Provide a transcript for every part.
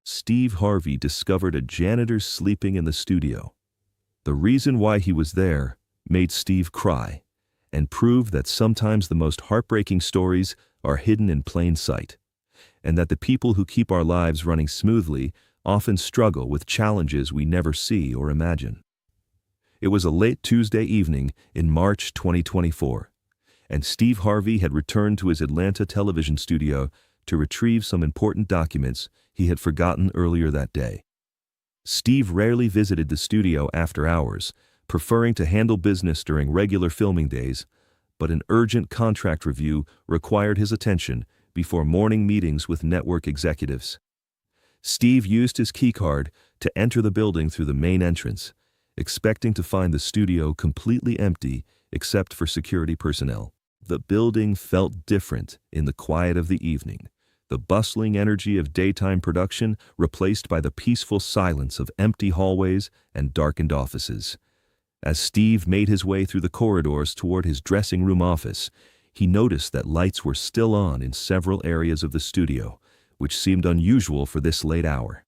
Steve Harvey discovered a janitor sleeping in the studio. The reason why he was there made Steve cry and proved that sometimes the most heartbreaking stories are hidden in plain sight, and that the people who keep our lives running smoothly often struggle with challenges we never see or imagine. It was a late Tuesday evening in March 2024, and Steve Harvey had returned to his Atlanta television studio to retrieve some important documents he had forgotten earlier that day. Steve rarely visited the studio after hours, preferring to handle business during regular filming days, but an urgent contract review required his attention before morning meetings with network executives. Steve used his keycard to enter the building through the main entrance, expecting to find the studio completely empty except for security personnel. The building felt different in the quiet of the evening, the bustling energy of daytime production replaced by the peaceful silence of empty hallways and darkened offices. As Steve made his way through the corridors toward his dressing room office, he noticed that lights were still on in several areas of the studio, which seemed unusual for this late hour.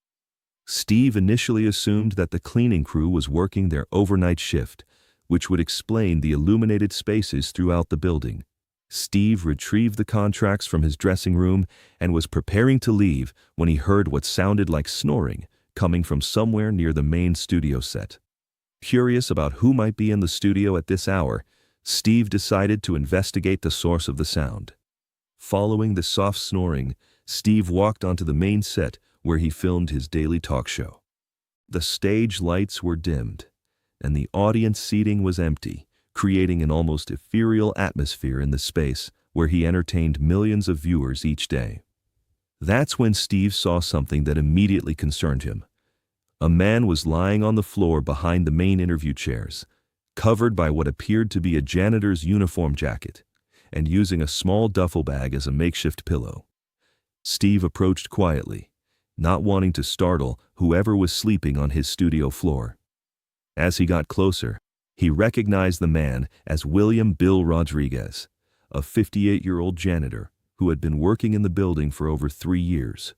Steve initially assumed that the cleaning crew was working their overnight shift, which would explain the illuminated spaces throughout the building. Steve retrieved the contracts from his dressing room and was preparing to leave when he heard what sounded like snoring coming from somewhere near the main studio set. Curious about who might be in the studio at this hour, Steve decided to investigate the source of the sound. Following the soft snoring, Steve walked onto the main set where he filmed his daily talk show. The stage lights were dimmed, and the audience seating was empty, creating an almost ethereal atmosphere in the space where he entertained millions of viewers each day. That's when Steve saw something that immediately concerned him. A man was lying on the floor behind the main interview chairs, covered by what appeared to be a janitor's uniform jacket, and using a small duffel bag as a makeshift pillow. Steve approached quietly, not wanting to startle whoever was sleeping on his studio floor. As he got closer, he recognized the man as William Bill Rodriguez, a 58-year-old janitor who had been working in the building for over 3 years.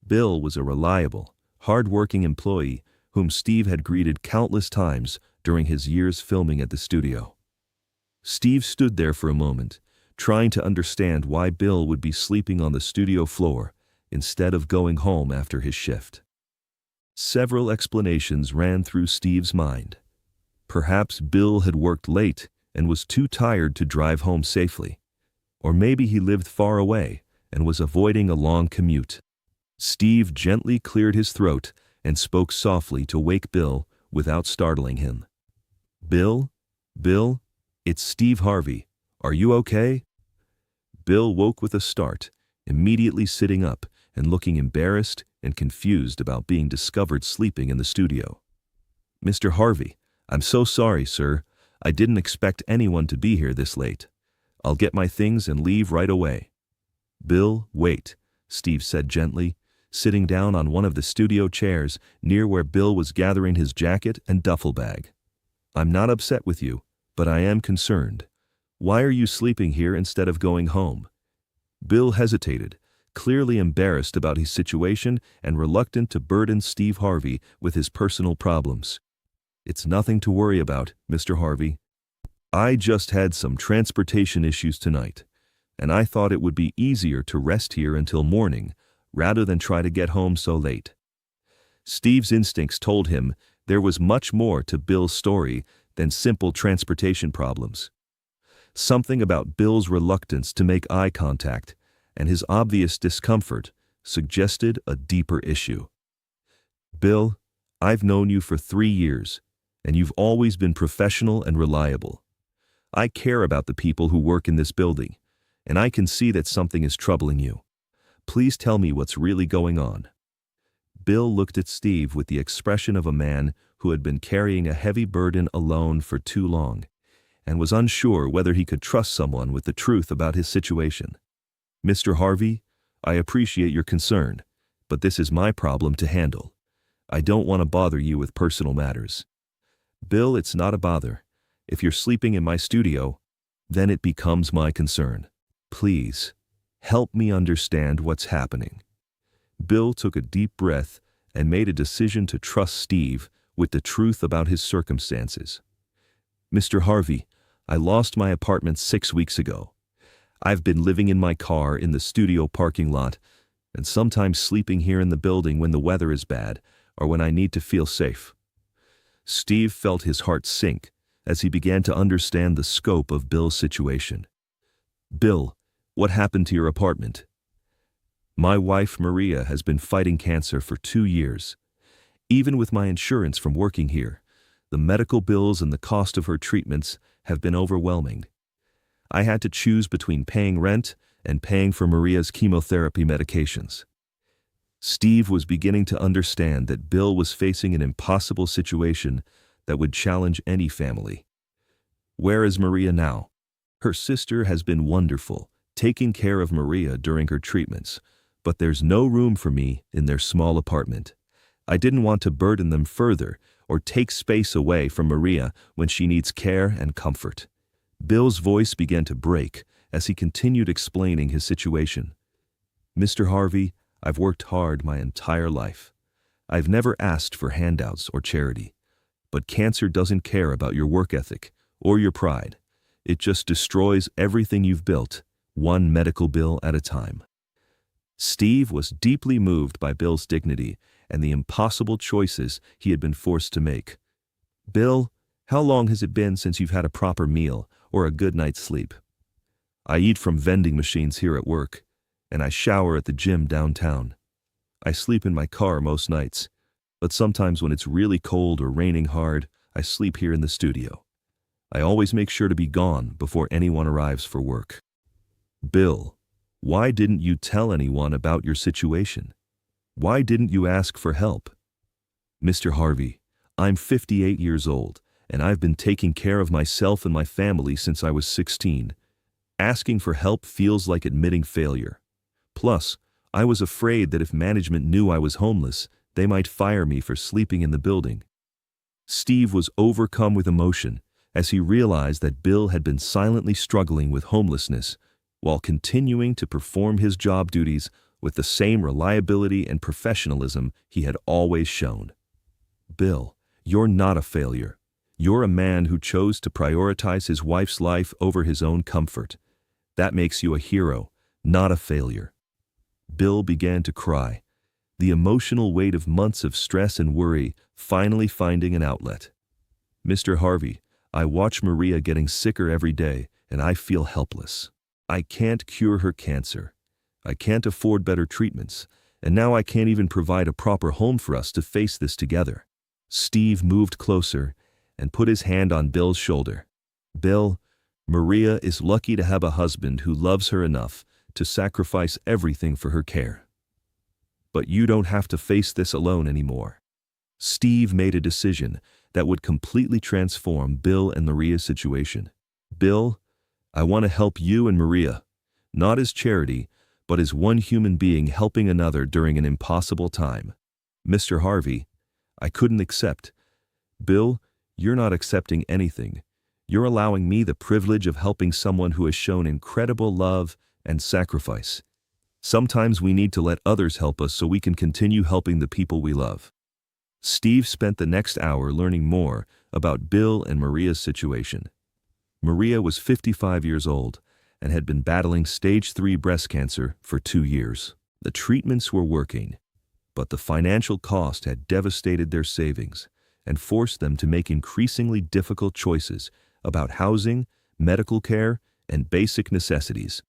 Bill was a reliable, hard-working employee whom Steve had greeted countless times during his years filming at the studio. Steve stood there for a moment, trying to understand why Bill would be sleeping on the studio floor instead of going home after his shift. Several explanations ran through Steve's mind. Perhaps Bill had worked late and was too tired to drive home safely. Or maybe he lived far away and was avoiding a long commute. Steve gently cleared his throat and spoke softly to wake Bill without startling him. "Bill? Bill? It's Steve Harvey. Are you okay?" Bill woke with a start, immediately sitting up and looking embarrassed and confused about being discovered sleeping in the studio. "Mr. Harvey, I'm so sorry, sir. I didn't expect anyone to be here this late. I'll get my things and leave right away." "Bill, wait," Steve said gently, sitting down on one of the studio chairs near where Bill was gathering his jacket and duffel bag. "I'm not upset with you, but I am concerned. Why are you sleeping here instead of going home?" Bill hesitated, clearly embarrassed about his situation and reluctant to burden Steve Harvey with his personal problems. "It's nothing to worry about, Mr. Harvey. I just had some transportation issues tonight, and I thought it would be easier to rest here until morning rather than try to get home so late." Steve's instincts told him there was much more to Bill's story than simple transportation problems. Something about Bill's reluctance to make eye contact and his obvious discomfort suggested a deeper issue. "Bill, I've known you for 3 years, and you've always been professional and reliable. I care about the people who work in this building, and I can see that something is troubling you. Please tell me what's really going on." Bill looked at Steve with the expression of a man who had been carrying a heavy burden alone for too long, and was unsure whether he could trust someone with the truth about his situation. "Mr. Harvey, I appreciate your concern, but this is my problem to handle. I don't want to bother you with personal matters." "Bill, it's not a bother. If you're sleeping in my studio, then it becomes my concern. Please, help me understand what's happening." Bill took a deep breath and made a decision to trust Steve with the truth about his circumstances. "Mr. Harvey, I lost my apartment 6 weeks ago. I've been living in my car in the studio parking lot and sometimes sleeping here in the building when the weather is bad or when I need to feel safe." Steve felt his heart sink as he began to understand the scope of Bill's situation. "Bill, what happened to your apartment?" "My wife, Maria, has been fighting cancer for 2 years. Even with my insurance from working here, the medical bills and the cost of her treatments have been overwhelming. I had to choose between paying rent and paying for Maria's chemotherapy medications." Steve was beginning to understand that Bill was facing an impossible situation that would challenge any family. "Where is Maria now?" "Her sister has been wonderful, taking care of Maria during her treatments, but there's no room for me in their small apartment. I didn't want to burden them further or take space away from Maria when she needs care and comfort." Bill's voice began to break as he continued explaining his situation. "Mr. Harvey, I've worked hard my entire life. I've never asked for handouts or charity. But cancer doesn't care about your work ethic or your pride. It just destroys everything you've built, one medical bill at a time." Steve was deeply moved by Bill's dignity and the impossible choices he had been forced to make. "Bill, how long has it been since you've had a proper meal or a good night's sleep?" "I eat from vending machines here at work, and I shower at the gym downtown. I sleep in my car most nights, but sometimes when it's really cold or raining hard, I sleep here in the studio. I always make sure to be gone before anyone arrives for work." "Bill, why didn't you tell anyone about your situation? Why didn't you ask for help?" "Mr. Harvey, I'm 58 years old, and I've been taking care of myself and my family since I was 16. Asking for help feels like admitting failure. Plus, I was afraid that if management knew I was homeless, they might fire me for sleeping in the building." Steve was overcome with emotion as he realized that Bill had been silently struggling with homelessness while continuing to perform his job duties with the same reliability and professionalism he had always shown. "Bill, you're not a failure. You're a man who chose to prioritize his wife's life over his own comfort. That makes you a hero, not a failure." Bill began to cry, the emotional weight of months of stress and worry finally finding an outlet. "Mr. Harvey, I watch Maria getting sicker every day, and I feel helpless. I can't cure her cancer. I can't afford better treatments, and now I can't even provide a proper home for us to face this together." Steve moved closer and put his hand on Bill's shoulder. "Bill, Maria is lucky to have a husband who loves her enough to sacrifice everything for her care. But you don't have to face this alone anymore." Steve made a decision that would completely transform Bill and Maria's situation. "Bill, I want to help you and Maria, not as charity, but as one human being helping another during an impossible time." "Mr. Harvey, I couldn't accept." "Bill, you're not accepting anything. You're allowing me the privilege of helping someone who has shown incredible love and sacrifice. Sometimes we need to let others help us so we can continue helping the people we love." Steve spent the next hour learning more about Bill and Maria's situation. Maria was 55 years old and had been battling stage 3 breast cancer for 2 years. The treatments were working, but the financial cost had devastated their savings and forced them to make increasingly difficult choices about housing, medical care, and basic necessities.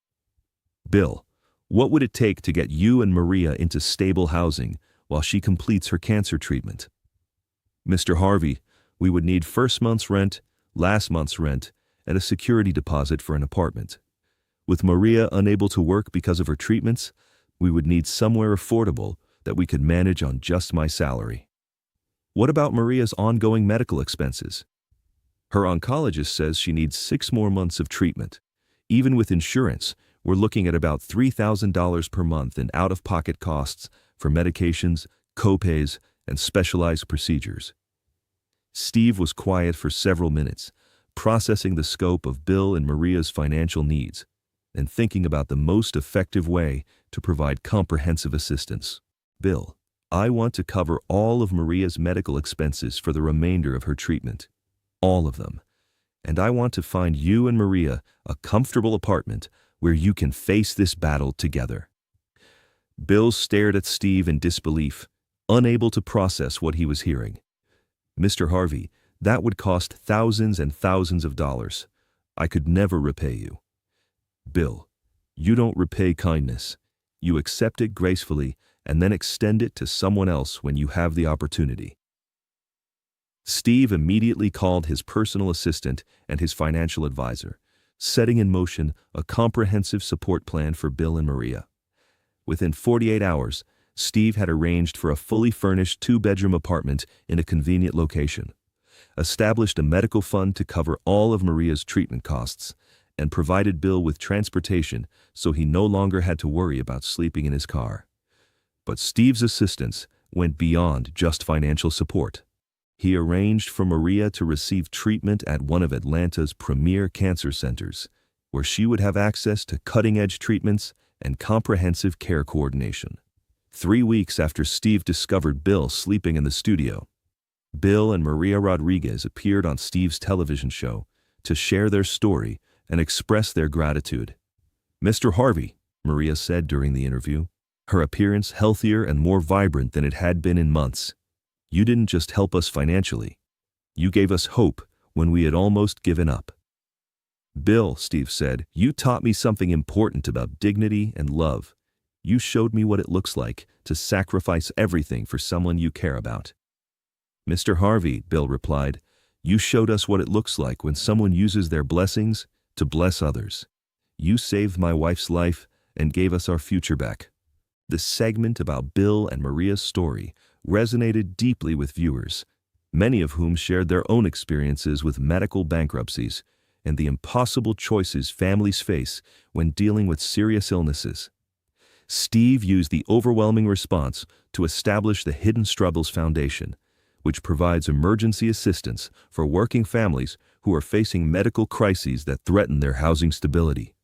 "Bill, what would it take to get you and Maria into stable housing while she completes her cancer treatment?" "Mr. Harvey, we would need first month's rent, last month's rent, and a security deposit for an apartment. With Maria unable to work because of her treatments, we would need somewhere affordable that we could manage on just my salary." "What about Maria's ongoing medical expenses?" "Her oncologist says she needs 6 more months of treatment. Even with insurance, we're looking at about $3,000 per month in out-of-pocket costs for medications, co-pays, and specialized procedures." Steve was quiet for several minutes, processing the scope of Bill and Maria's financial needs and thinking about the most effective way to provide comprehensive assistance. Bill, I want to cover all of Maria's medical expenses for the remainder of her treatment. All of them. And I want to find you and Maria a comfortable apartment where you can face this battle together. Bill stared at Steve in disbelief, unable to process what he was hearing. Mr. Harvey, that would cost thousands and thousands of dollars. I could never repay you. Bill, you don't repay kindness. You accept it gracefully and then extend it to someone else when you have the opportunity. Steve immediately called his personal assistant and his financial advisor, setting in motion a comprehensive support plan for Bill and Maria. Within 48 hours, Steve had arranged for a fully furnished 2-bedroom apartment in a convenient location, established a medical fund to cover all of Maria's treatment costs, and provided Bill with transportation so he no longer had to worry about sleeping in his car. But Steve's assistance went beyond just financial support. He arranged for Maria to receive treatment at one of Atlanta's premier cancer centers, where she would have access to cutting-edge treatments and comprehensive care coordination. 3 weeks after Steve discovered Bill sleeping in the studio, Bill and Maria Rodriguez appeared on Steve's television show to share their story and express their gratitude. "Mr. Harvey," Maria said during the interview, her appearance healthier and more vibrant than it had been in months, "you didn't just help us financially. You gave us hope when we had almost given up." "Bill," Steve said, "you taught me something important about dignity and love. You showed me what it looks like to sacrifice everything for someone you care about." "Mr. Harvey," Bill replied, "you showed us what it looks like when someone uses their blessings to bless others. You saved my wife's life and gave us our future back." The segment about Bill and Maria's story resonated deeply with viewers, many of whom shared their own experiences with medical bankruptcies and the impossible choices families face when dealing with serious illnesses. Steve used the overwhelming response to establish the Hidden Struggles Foundation, which provides emergency assistance for working families who are facing medical crises that threaten their housing stability.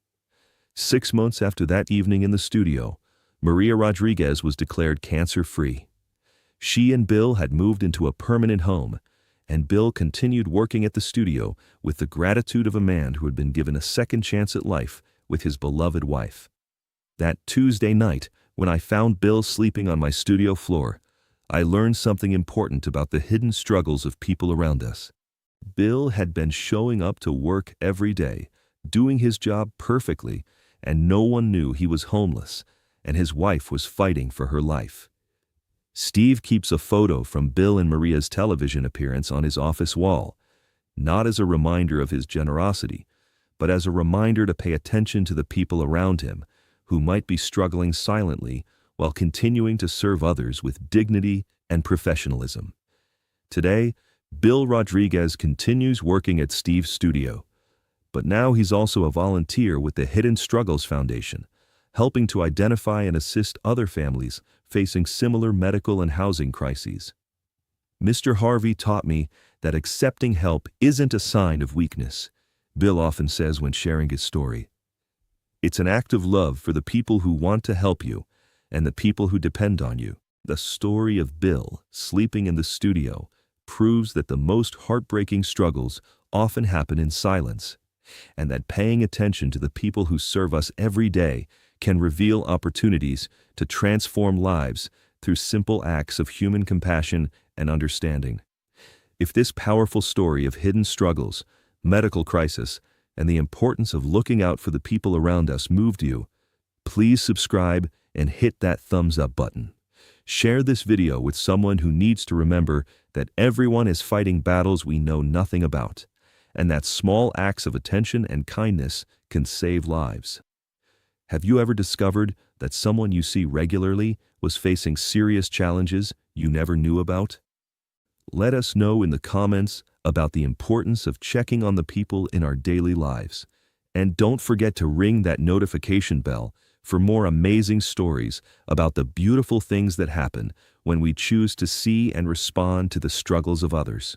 6 months after that evening in the studio, Maria Rodriguez was declared cancer-free. She and Bill had moved into a permanent home, and Bill continued working at the studio with the gratitude of a man who had been given a second chance at life with his beloved wife. That Tuesday night, when I found Bill sleeping on my studio floor, I learned something important about the hidden struggles of people around us. Bill had been showing up to work every day, doing his job perfectly, and no one knew he was homeless, and his wife was fighting for her life. Steve keeps a photo from Bill and Maria's television appearance on his office wall, not as a reminder of his generosity, but as a reminder to pay attention to the people around him who might be struggling silently while continuing to serve others with dignity and professionalism. Today, Bill Rodriguez continues working at Steve's studio, but now he's also a volunteer with the Hidden Struggles Foundation, helping to identify and assist other families facing similar medical and housing crises. "Mr. Harvey taught me that accepting help isn't a sign of weakness," Bill often says when sharing his story. "It's an act of love for the people who want to help you and the people who depend on you." The story of Bill sleeping in the studio proves that the most heartbreaking struggles often happen in silence, and that paying attention to the people who serve us every day can reveal opportunities to transform lives through simple acts of human compassion and understanding. If this powerful story of hidden struggles, medical crisis, and the importance of looking out for the people around us moved you, please subscribe and hit that thumbs up button. Share this video with someone who needs to remember that everyone is fighting battles we know nothing about, and that small acts of attention and kindness can save lives. Have you ever discovered that someone you see regularly was facing serious challenges you never knew about? Let us know in the comments about the importance of checking on the people in our daily lives. And don't forget to ring that notification bell for more amazing stories about the beautiful things that happen when we choose to see and respond to the struggles of others.